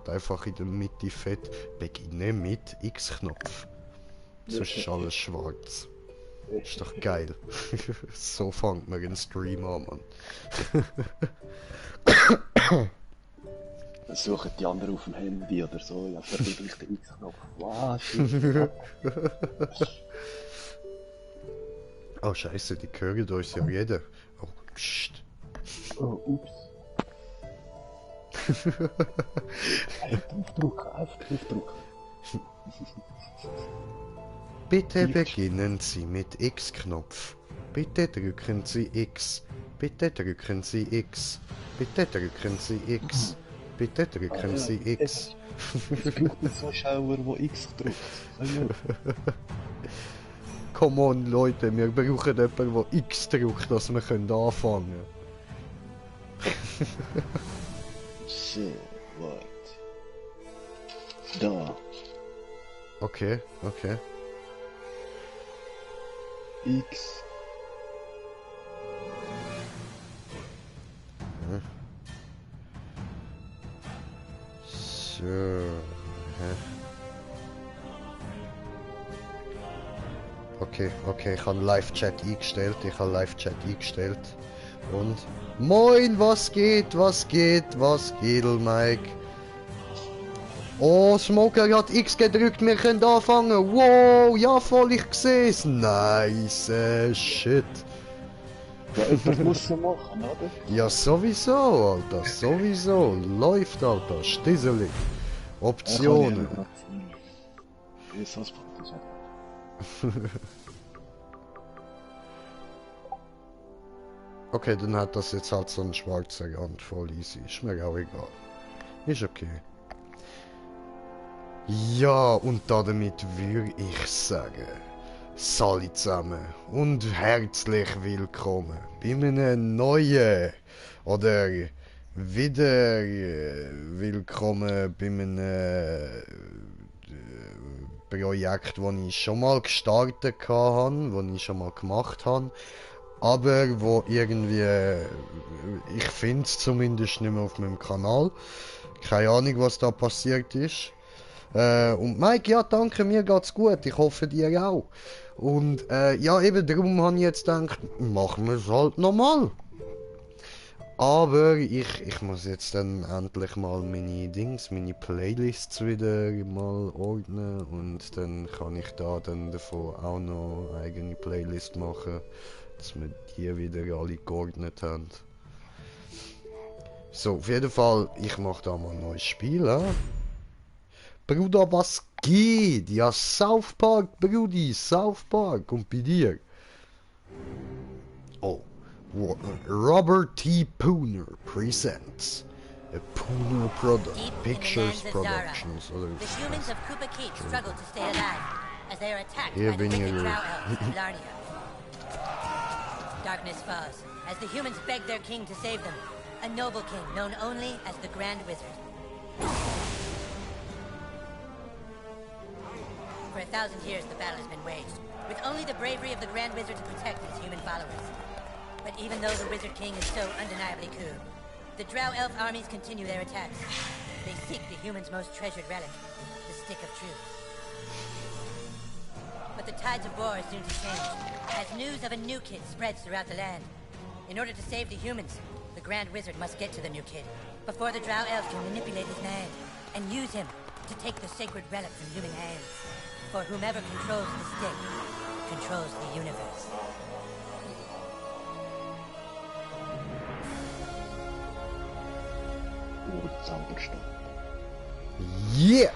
steht einfach in der Mitte fett, beginne mit X-Knopf. Sonst ist alles schwarz. Ist doch geil. So fängt man einen Stream an, Mann. Suchen die anderen auf dem Handy oder so, ja, verdienlich den X-Knopf. Was? Oh Scheiße, die hören uns ja jeder. Oh, pst. Oh, ups. Einfach draufdrücken. Bitte beginnen Sie mit X-Knopf. Bitte drücken Sie X. Bitte drücken Sie X. Bitte drücken Sie X. Bitte drücken Sie X. Es braucht einen Zuschauer, der X drückt. Come on, Leute, wir brauchen jemanden, der X drückt, dass wir anfangen können. So, warte. Da. Okay, okay. X. So. Hä? Okay, okay, ich habe Live-Chat eingestellt. Und... Moin, was geht, Mike? Oh, Smoker hat X gedrückt, wir können anfangen. Wow, ja voll, ich seh's. Nice, shit. Ja, etwas muss er machen, oder? Ja, sowieso, Alter, sowieso. Läuft, Alter, stisselig. Optionen. Okay, dann hat das jetzt halt so einen schwarzen Rand, voll easy. Ist mir auch egal. Ist okay. Ja, und damit würde ich sagen, Sali zusammen und herzlich willkommen bei einem neuen oder wieder willkommen bei einem Projekt, das ich schon mal gestartet habe, das ich schon mal gemacht habe, aber wo irgendwie, ich finde es zumindest nicht mehr auf meinem Kanal. Keine Ahnung, was da passiert ist. Und Mike, ja danke, mir geht's gut, ich hoffe dir auch. Und ja, eben darum habe ich jetzt gedacht, machen wir es halt nochmal. Aber ich muss jetzt dann endlich mal meine Playlists wieder mal ordnen und dann kann ich da dann davon auch noch eine eigene Playlist machen, dass wir die wieder alle geordnet haben. So, auf jeden Fall, ich mache da mal ein neues Spiel, Bruder, was geht? Ja, South Park, Brudi, South Park. Und bei dir? Oh, Robert T. Pooner presents a Pooner Pictures Productions. Oder the humans of Koopa Keep struggle to stay alive as they are attacked Hier by the bin wicked ich. Drow Elves of Larnia. Darkness falls as the humans beg their king to save them, a noble king known only as the Grand Wizard. For 1,000 years, the battle has been waged, with only the bravery of the Grand Wizard to protect his human followers. But even though the Wizard King is so undeniably cool, the Drow Elf armies continue their attacks. They seek the humans' most treasured relic, the Stick of Truth. But the tides of war are soon to change, as news of a new kid spreads throughout the land. In order to save the humans, the Grand Wizard must get to the new kid, before the Drow Elves can manipulate his mind, and use him to take the sacred relic from human hands. For whomever controls the stick, controls the universe. Zauberstab. Yeah!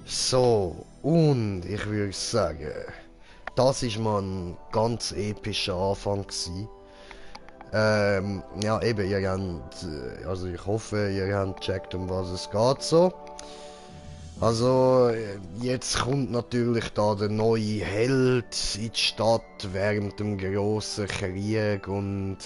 So, und ich würde sagen, das ist mal ein ganz epischer Anfang gewesen. Ja eben, ihr habt, also ich hoffe, ihr habt gecheckt, um was es geht so. Also, jetzt kommt natürlich da der neue Held in die Stadt während dem grossen Krieg und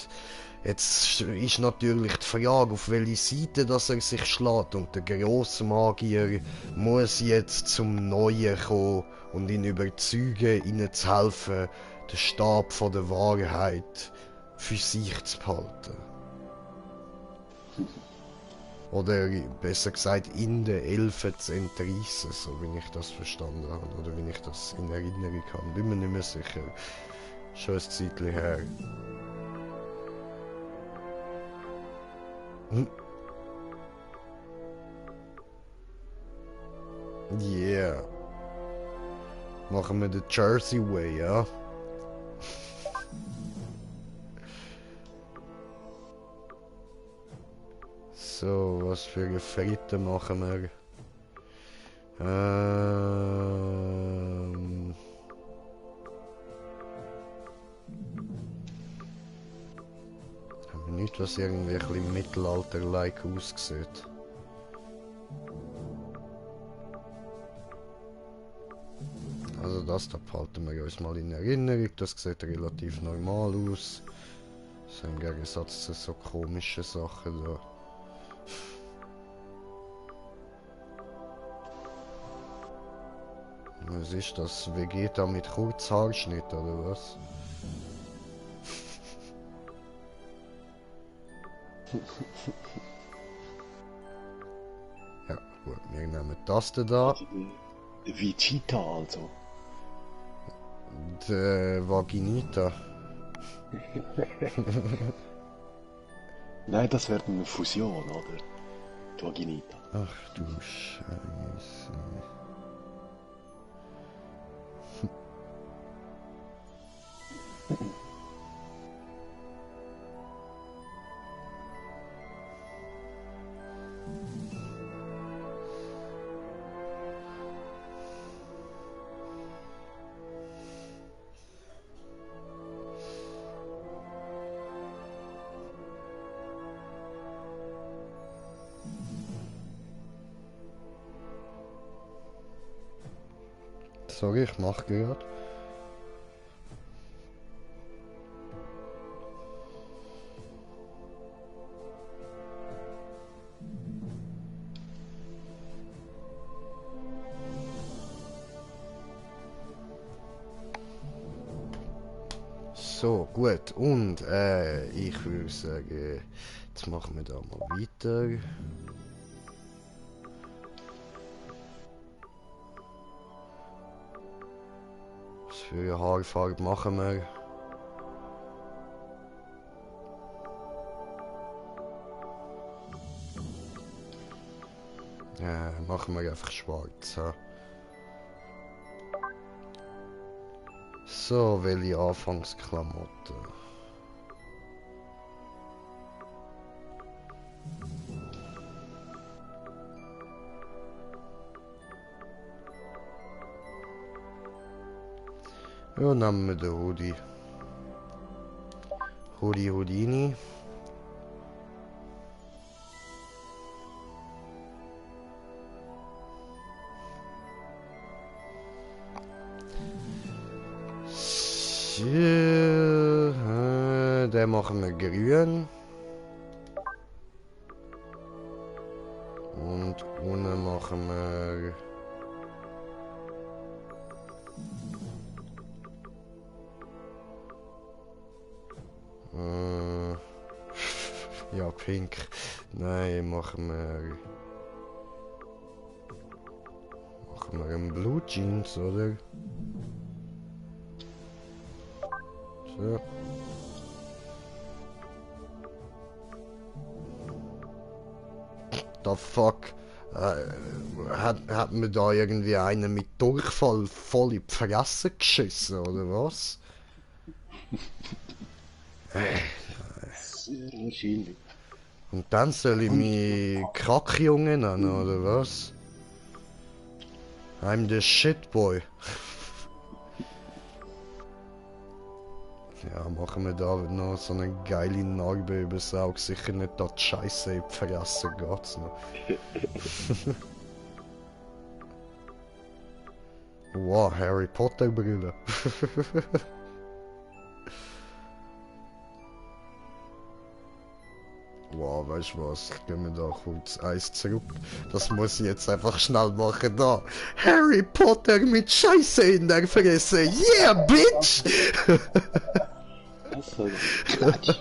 jetzt ist natürlich die Frage, auf welche Seite dass er sich schlägt, und der grosse Magier muss jetzt zum Neuen kommen und ihn überzeugen, ihnen zu helfen, den Stab von der Wahrheit für sich zu behalten. Oder besser gesagt, in den Elfen zu entreissen, so wie ich das verstanden habe. Oder wie ich das in Erinnerung habe. Bin mir nicht mehr sicher. Schon ein Zeitchen her. Yeah. Machen wir den Jersey Way, ja? So, was für eine Fritte machen wir? Haben wir nicht, was irgendwie ein bisschen Mittelalter-like aussieht. Also das da behalten wir uns mal in Erinnerung, das sieht relativ normal aus. So im Gegensatz zu so komischen Sachen da. Was ist das? Vegeta mit Kurzhaarschnitt oder was? Ja, gut, wir nehmen das da. Also der Vegeta also. Der Vaginita. Nein, das wäre eine Fusion, oder? Die Vaginita. Ach du Scheiße. Sorry, ich mach gerade. So, gut. Und ich würde sagen, jetzt machen wir da mal weiter. Was für eine Haarfarbe machen wir? Ja, machen wir einfach schwarz. Ja. So, welche Anfangsklamotten? Ja, nehmen wir den Hoodie. Houdini. Den machen wir grün. Und unten machen wir... ja, pink. Nein, machen wir einen Blue Jeans, oder? So. The fuck? Hat mir da irgendwie einer mit Durchfall voll in die Fresse geschissen, oder was? Sehr wahrscheinlich. Und dann soll ich mich Kackjunge nennen, oder was? I'm the shit boy. Ja, machen wir da noch so eine geile Narbe übers Auge. Sicher nicht, dass die Scheiße in die Fresse geht's noch. Wow, Harry Potter Brille. Wow, weißt du was? Gehen wir da kurz eins zurück. Das muss ich jetzt einfach schnell machen da. Harry Potter mit Scheiße in der Fresse. Yeah, bitch! Also, Quatsch.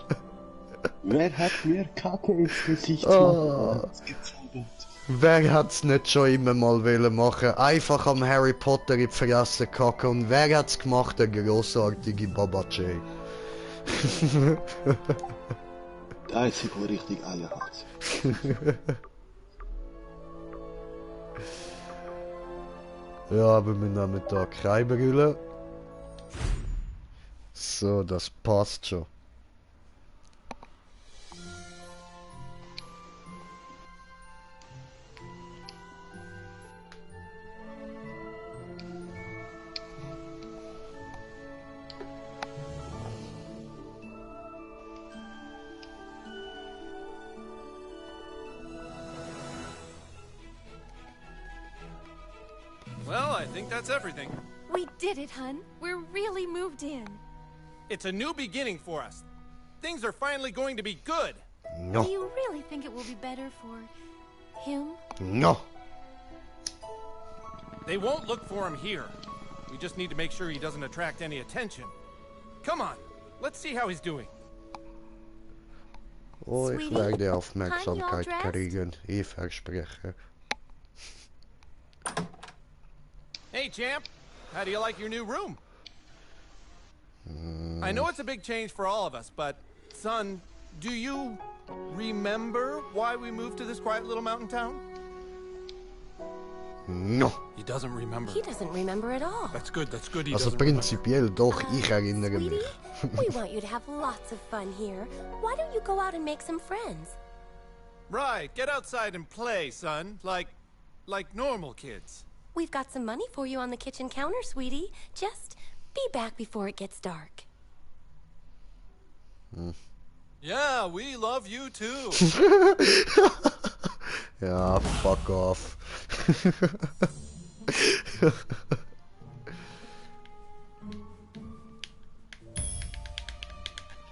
Wer hat mir Kacke ins Gesicht Ah. gezaubert? Wer hat's nicht schon immer mal wollen machen? Einfach am Harry Potter in die Fresse kacken. Und wer hat's gemacht? Der grossartige Baba J. Der Einzige, der richtig Eier hat. Ja, aber wir nehmen da keine Brille. So, das passt schon. Well, I think that's everything. We did it, hun. We're really moved in. It's a new beginning for us. Things are finally going to be good. No, Do you really think it will be better for him? no. They won't look for him here. We just need to make sure he doesn't attract any attention. Come on, let's see how he's doing. Oh, ich Sweetie, werde Aufmerksamkeit honey, all dressed? kriegen. Ich verspreche. Hey, champ. How do you like your new room? I know it's a big change for all of us, but, son, do you remember why we moved to this quiet little mountain town? No. He doesn't remember. He doesn't remember at all. That's good, he Also doesn't remember. prinzipiell doch, ich erinnere Sweetie, mich. we want you to have lots of fun here. Why don't you go out and make some friends? Right, get outside and play, son. Like normal kids. We've got some money for you on the kitchen counter, sweetie. Just be back before it gets dark. Yeah, we love you too. Ja, fuck off.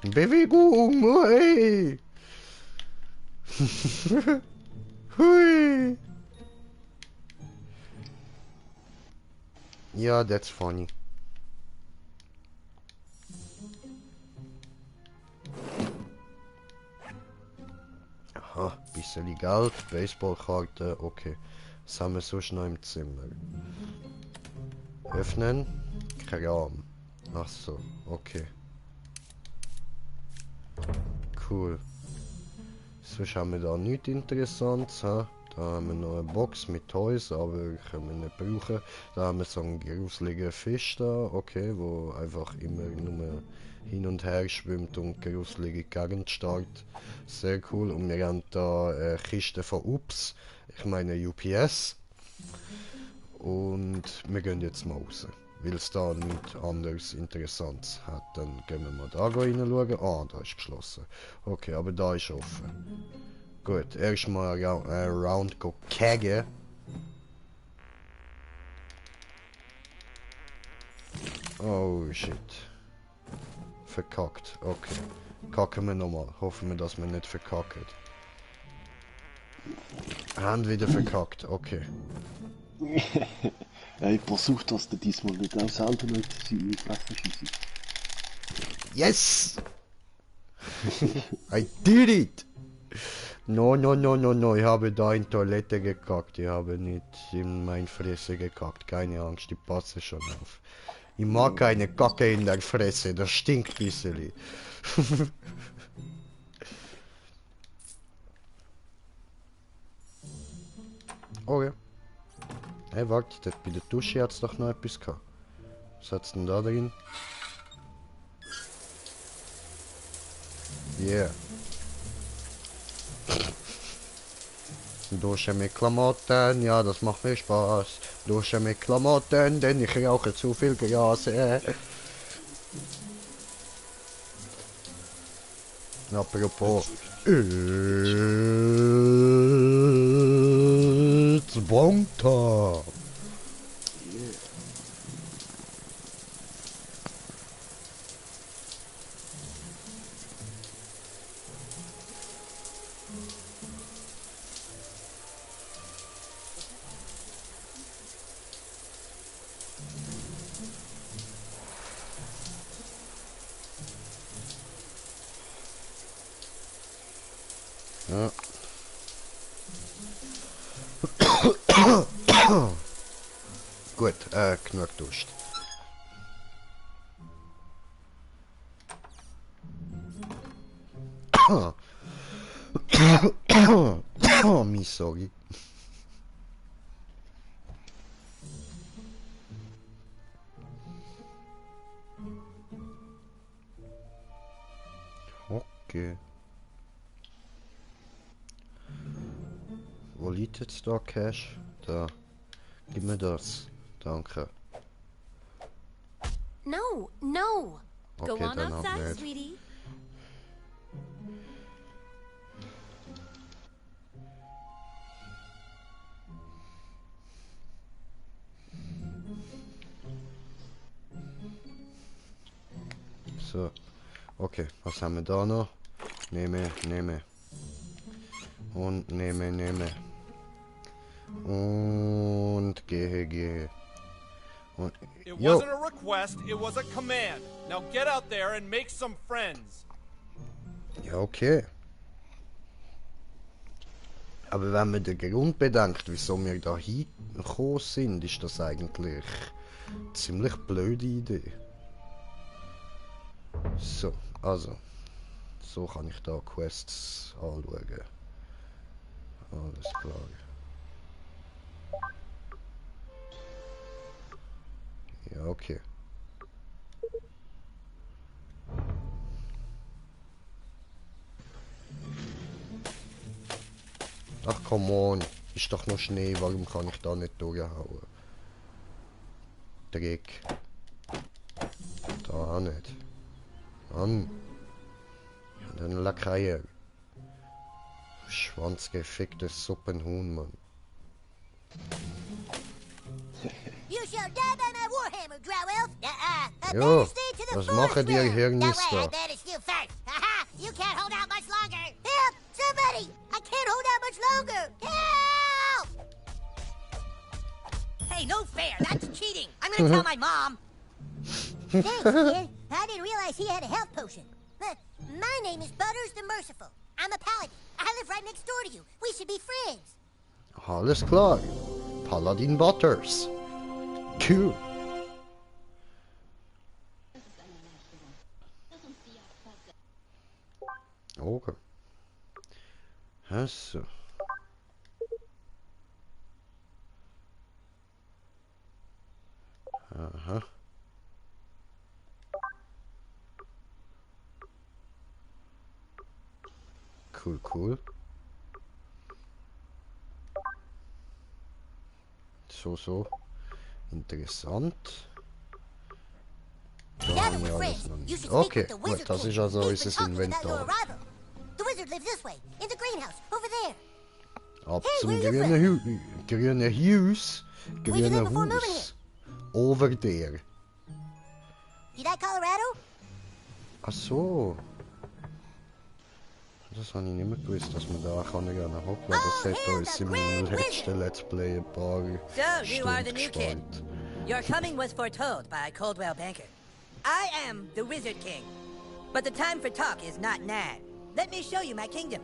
Bewegung, hui. Hui. Ja, that's funny. Aha, bisschen Geld, Baseballkarte, okay. Was haben wir sonst noch im Zimmer? Öffnen, Kram. Ach so, okay. Cool. Sonst haben wir da nichts Interessantes, ha? Da haben wir noch eine Box mit Toys, aber können wir nicht brauchen. Da haben wir so einen gruseligen Fisch da, okay, wo einfach immer nur hin und her schwimmt und gruselige Gegend starrt. Sehr cool. Und wir haben da eine Kiste von Ups, ich meine UPS. Und wir gehen jetzt mal raus. Weil es da nichts anderes Interessantes hat, dann gehen wir mal da reinschauen. Ah, da ist geschlossen. Okay, aber da ist offen. Gut, erstmal around go keggen. Oh shit. Verkackt, okay. Kacken wir nochmal. Hoffen wir, dass wir nicht verkacken. Haben wieder verkackt, okay. Ja, ich versuche, dass du diesmal nicht aus Auto nicht besser schießt. Yes! I did it! No, no, no, no, no, ich habe da in Toilette gekackt. Ich habe nicht in mein Fresse gekackt. Keine Angst, die passe schon auf. Ich mag keine Kacke in der Fresse, das stinkt ein bisschen. Okay. Hey, warte, bei der Dusche hat es doch noch etwas gehabt. Was hat's denn da drin? Yeah. Dusche mit Klamotten, ja, das macht mir Spaß. Dusche mit Klamotten, denn ich rauche zu viel Gras. Apropos, it's bon time. Gut, genug Durst. Mi sorry. Okay. Wo liegt jetzt da Cash? Da. Gib mir das. Danke. No, no. Go Okay, on dann outside, halt nicht. sweetie. So. Okay, was haben wir da noch? Nehme. Und nehme. Und gehe. Und It jo. wasn't a request, it was a command. Now get out there and make some friends. Ja, okay. Aber wenn man den Grund bedenkt, wieso wir da hingekommen sind, ist das eigentlich eine ziemlich blöde Idee. So, also. So kann ich da Quests anschauen. Alles klar. Ja, okay. Ach, come on. Ist doch noch Schnee, warum kann ich da nicht durchhauen? Dreck. Da auch nicht. Mann. Ja, dann Lackier. Schwanzgeficktes Suppenhuhn, Mann. You shall die by my warhammer, Drow Elf. Jo, Better stay to the was forest machen die realm. Hirnis That way I da? managed you first. Haha, you can't hold out much longer. Help! Somebody! I can't hold out much longer. Help! Hey, no fair. That's cheating. I'm gonna tell my mom. Thanks, kid. I didn't realize he had a health potion. My name is Butters the Merciful. I'm a paladin. I live right next door to you. We should be friends. Alles klar. Paladin Butters. Cool. Okay. Also. Aha. Cool. So. Interessant. Da Now that haben wir we're alles friends, noch you nicht. should speak Okay, with the gut, wizard das king. ist also He's been unser talking about your Inventar. arrival. The wizard lives this way, in the greenhouse, over there. Ab Hey, zum where you grünen Haus. Where'd you live before moving Haus. Over there. You like Colorado? Ach so. Das habe ich nicht mehr gewusst, dass man da kann gehen kann. Hoppla, das hat hail uns the im Grand letzten Let's Play ein paar So, you are the Stunden new kid. gespart. Your coming was foretold by Coldwell Banker. I am the Wizard King. But the time for talk is not now. Let me show you my kingdom.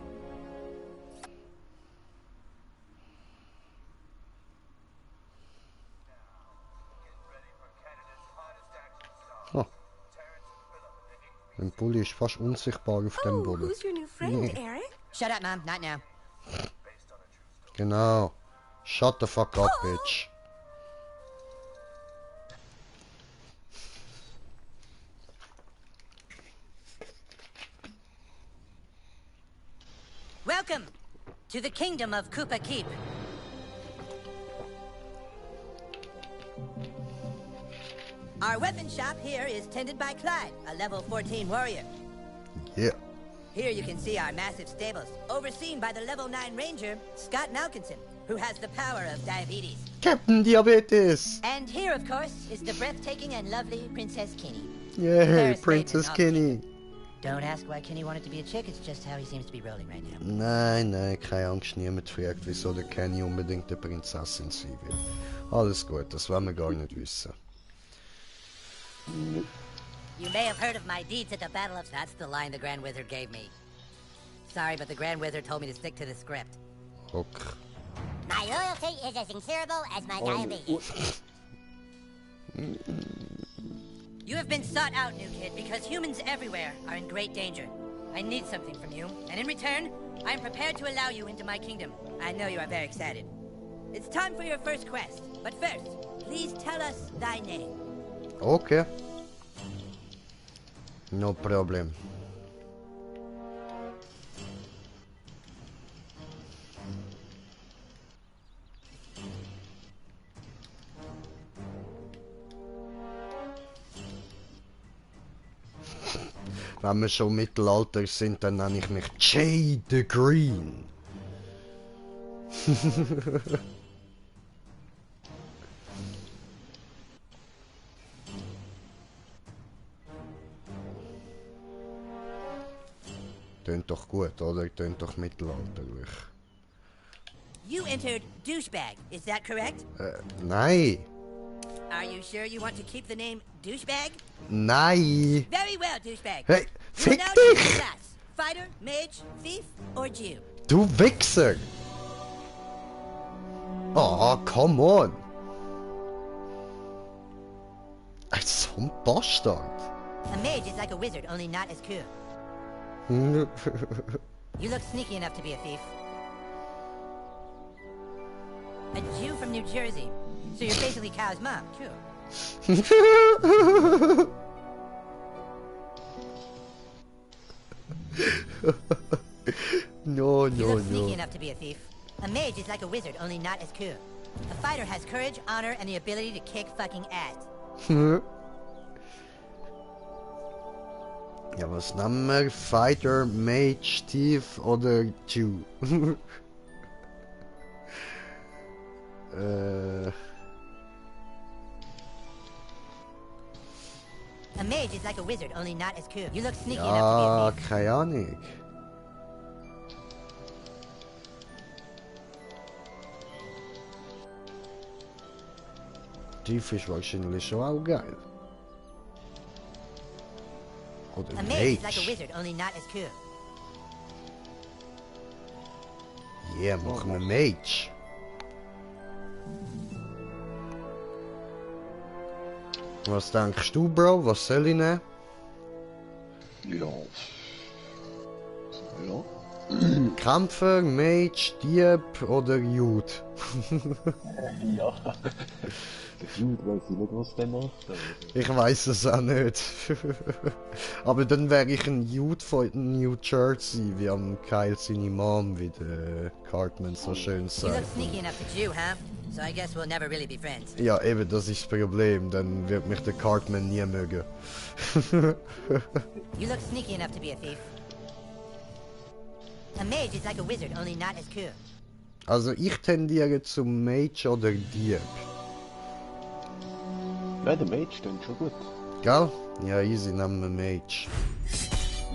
Mein Pulli ist fast unsichtbar auf dem Oh, Boden. who's your new friend, Eric? Shut up, Mom. Not now. Genau. Shut the fuck up, bitch. Welcome to the kingdom of Koopa Keep. Our weapon shop here is tended by Clyde, a level 14 warrior. Yeah. Here you can see our massive stables, overseen by the level 9 ranger, Scott Malkinson, who has the power of diabetes. Captain Diabetes! And here, of course, is the breathtaking and lovely Princess Kenny. Yay, Paris Princess Maiden, Kenny. Don't ask why Kenny wanted to be a chick, it's just how he seems to be rolling right now. Nein, keine Angst, niemand fragt, wieso der Kenny unbedingt eine Prinzessin sein will. Alles gut, das wollen wir gar nicht wissen. You may have heard of my deeds at the Battle of... That's the line the Grand Wizard gave me. Sorry, but the Grand Wizard told me to stick to the script. Okay. My loyalty is as incurable as my diabetes. You have been sought out, new kid, because humans everywhere are in great danger. I need something from you, and in return, I am prepared to allow you into my kingdom. I know you are very excited. It's time for your first quest, but first, please tell us thy name. Okay. No problem. Wenn wir schon im Mittelalter sind, dann nenne ich mich Jay the Green. Tönt doch gut, oder? Tönt doch mittelalterlich. You entered douchebag, is that correct? Nein! Are you sure you want to keep the name douchebag? Nein! Very well, douchebag. Hey, You will fick now choose dich! your class. Fighter, mage, thief, or Jew? Du Wichser! Oh, come on! So ein Bastard! A mage is like a wizard, only not as cool. You look sneaky enough to be a thief. A Jew from New Jersey. So you're basically Kyle's mom. Cool. No, You no, look sneaky no. enough to be a thief. A mage is like a wizard, only not as cool. A fighter has courage, honor, and the ability to kick fucking ass. Ja, was nehmen wir? Fighter, Mage, Thief oder Jew? A mage is like a wizard, only not as cool. You look sneaky enough Ja, to be a thief. keine Ahnung. Thief ist wahrscheinlich schon auch geil. Oder A mage is like a Mage. wizard, only not as cool. Yeah, machen wir Mage. Was denkst du, Bro? Was soll ich nehmen? Ja. Ja. Kämpfer, Mage, Dieb oder Jude? Ja. Der Jude weiß ich nicht, was der macht. Aber Ich weiß es auch nicht. Aber dann wäre ich ein Jude von New Jersey, wie am Kyle seine Mom, wie der Cartman so schön You sagt. look sneaky enough to Jew, huh? So I guess we'll never really be friends. Ja, eben, das ist das Problem. Dann wird mich der Cartman nie mögen. You look sneaky enough to be a thief. A mage is like a wizard, only not as cool. Also ich tendiere zum Mage oder Dieb. ja, der Mage klingt schon gut. Gell? Ja, easy, nehmen wir Mage.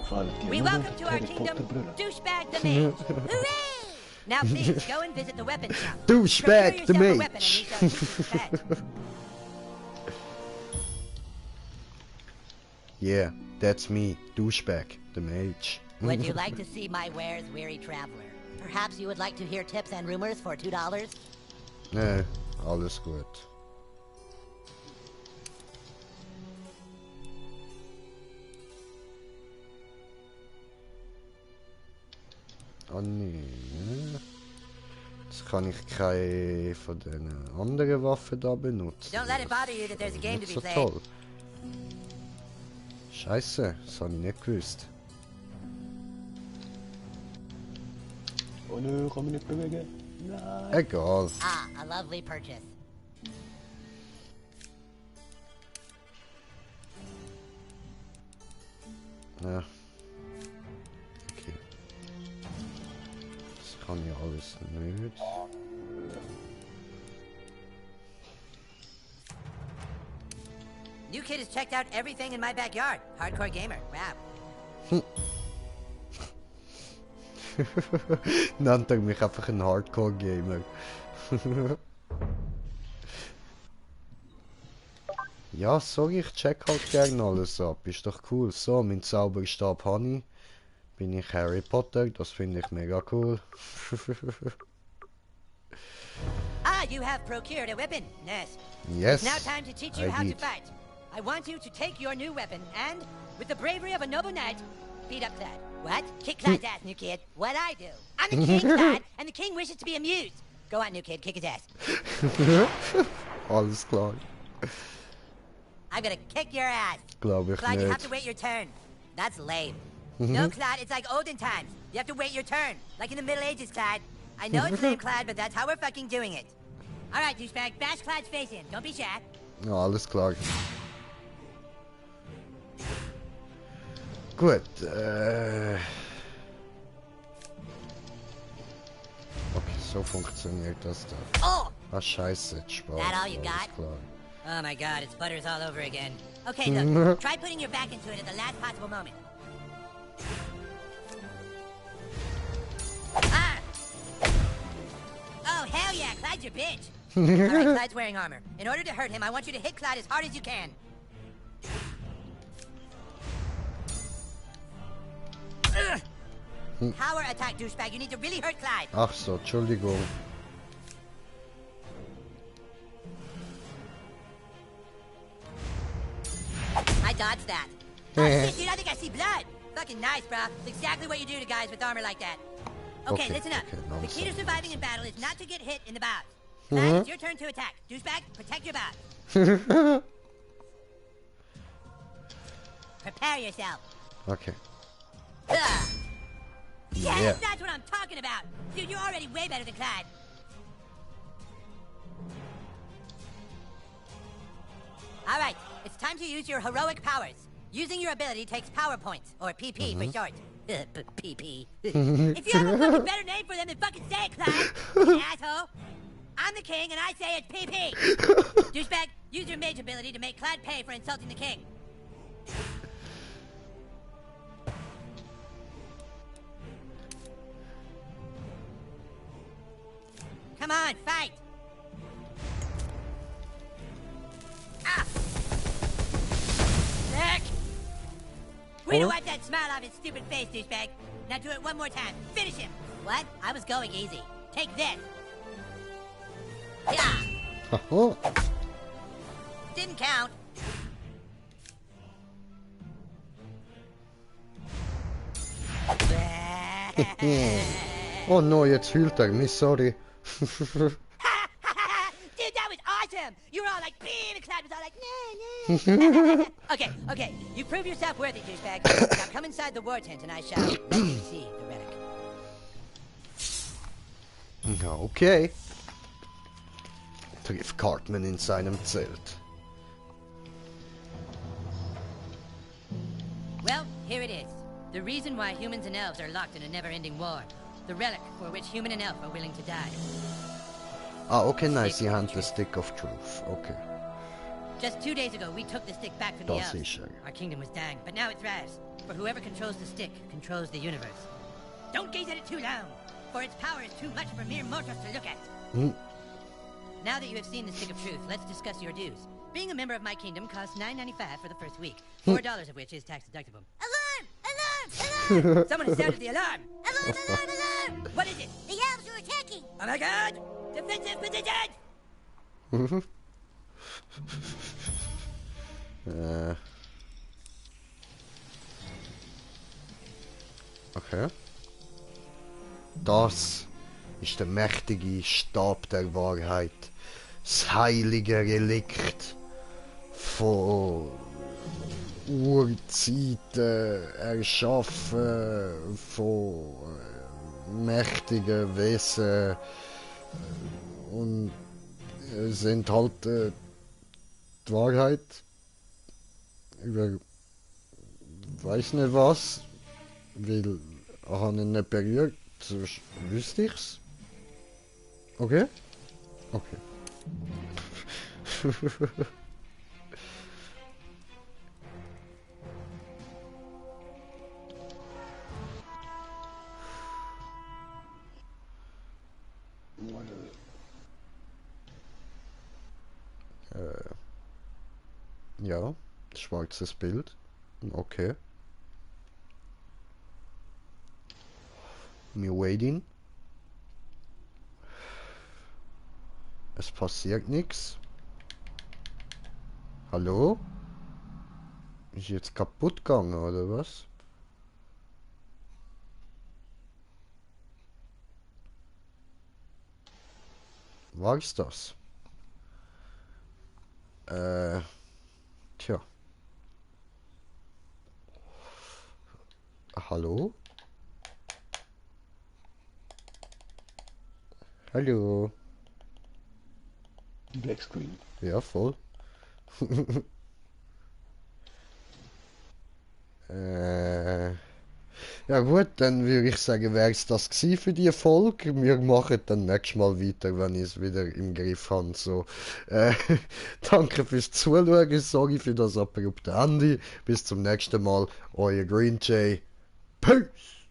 Vor allem die We Nummer, welcome to our Harry kingdom, Potter Brille. Douchebag the Mage. Hooray! Now please go and visit the weapon shop. Douchebag the Procure yourself a weapon and Mage. we shall use this badge. Yeah, that's me, Douchebag the Mage. Would you like to see my wares, weary traveler? Perhaps you would like to hear tips and rumors for $2? Nee, alles gut. Ah nee. Jetzt kann ich keine von den anderen Waffen da benutzen. Don't let it bother you that there's a game to Nicht be so played. toll. Scheiße, das habe ich nicht gewusst. Oh nö, kann mich nicht bewegen. Nein. Egal. Ah, a lovely purchase. Ja. Okay. Das kann ich alles nicht. New kid has checked out everything in my backyard. Hardcore gamer. Wow. Nennt er mich einfach ein Hardcore-Gamer. Ja, sorry, ich check halt gerne alles ab. Ist doch cool. So, mein Zauberstab habe ich. Bin ich Harry Potter, das finde ich mega cool. Ah, you have procured a weapon. Nice. Yes. Now time to teach you I how to did. fight. I want you to take your new weapon and, with the bravery of a noble knight, beat up Clyde. What? Kick Clyde's ass, new kid. What I do? I'm the king, Clyde, and the king wishes to be amused. Go on, new kid, kick his ass. Alles klar. I'm gonna kick your ass. Glaube ich Clyde, you have nicht. to wait your turn. That's lame. No, Clyde, it's like olden times. You have to wait your turn. Like in the Middle Ages, Clyde. I know it's lame, Clyde, but that's how we're fucking doing it. Alright, douchebag, bash Clyde's face in. Don't be shy. Ja, alles klar. Gut, okay, so funktioniert das da. Oh! Ah, scheiße, jetzt Spaß. That all you Alles got? klar. Oh my god, it's butters all over again. Okay, look, try putting your back into it at the last possible moment. Ah! Oh, hell yeah, Clyde's your bitch. Alright, Clyde's wearing armor. In order to hurt him, I want you to hit Clyde as hard as you can. Ugh. Power attack, douchebag. You need to really hurt Clyde. Ach so, Entschuldigung. I dodged that. Oh shit, dude, I think I see blood. Fucking nice, bro. It's exactly what you do to guys with armor like that. Okay, Okay, listen up. okay, The key to nonsense. surviving in battle is not to get hit in the bows. Clyde, it's your turn to attack. Douchebag, protect your bows. Prepare yourself. Okay. Ugh. Yes, Yeah. that's what I'm talking about. Dude, you're already way better than Clyde. All right, it's time to use your heroic powers. Using your ability takes power points, or PP for short. PP. If you have a fucking better name for them, then fucking say it, Clyde. You asshole. I'm the king, and I say it's PP. Douchebag, use your mage ability to make Clyde pay for insulting the king. Come on, fight! Ah! Sick! Way to wipe that smile off his stupid face, douchebag. Now do it one more time. Finish him! What? I was going easy. Take this! Yeah! Oh, Didn't count. oh no, jetzt hüllt er mich, sorry. Dude, that was awesome! You were all like, beam, and Clyde was all like, nah, nah. Okay, you prove yourself worthy, douchebag. Now come inside the war tent and I shall let you see the relic. Ja, okay. Trifft Cartman in seinem Zelt. Well, here it is. The reason why humans and elves are locked in a never-ending war. The relic for which human and elf are willing to die. Ah, okay, nice, sie haben the Stick of Truth. Okay. Just 2 days ago, we took the stick back from the Das elves. ist er. Our kingdom was dying, but now it thrives. For whoever controls the stick controls the universe. Don't gaze at it too long, for its power is too much for mere mortals to look at. Now that you have seen the Stick of Truth, let's discuss your dues. Being a member of my kingdom costs $9.95 for the first week, $4 of which is tax deductible. Alarm! Alarm! Alarm! Someone has sounded the alarm! Alarm! Alarm! Alarm! What is it? The elves are attacking! Oh my god! Defensive position! Okay. Das ist der mächtige Stab der Wahrheit. Das heilige Relikt von Urzeiten erschaffen von mächtigen Wesen und es enthält die Wahrheit über weiß nicht was, weil ich habe ihn nicht berührt, sonst wüsste ich's. Okay? Okay. Ja, schwarzes Bild. Okay. Mir waiting. Es passiert nichts. Hallo? Ist jetzt kaputt gegangen, oder was? War ich's das? Tja. Hallo? Hallo? Black Screen. Ja, voll. Ja gut, dann würde ich sagen, wäre es das gewesen für die Folge. Wir machen dann nächstes Mal weiter, wenn ich es wieder im Griff habe. So, äh, danke fürs Zuschauen, sorry für das abrupte Ende. Bis zum nächsten Mal, euer Green Jay. Peace!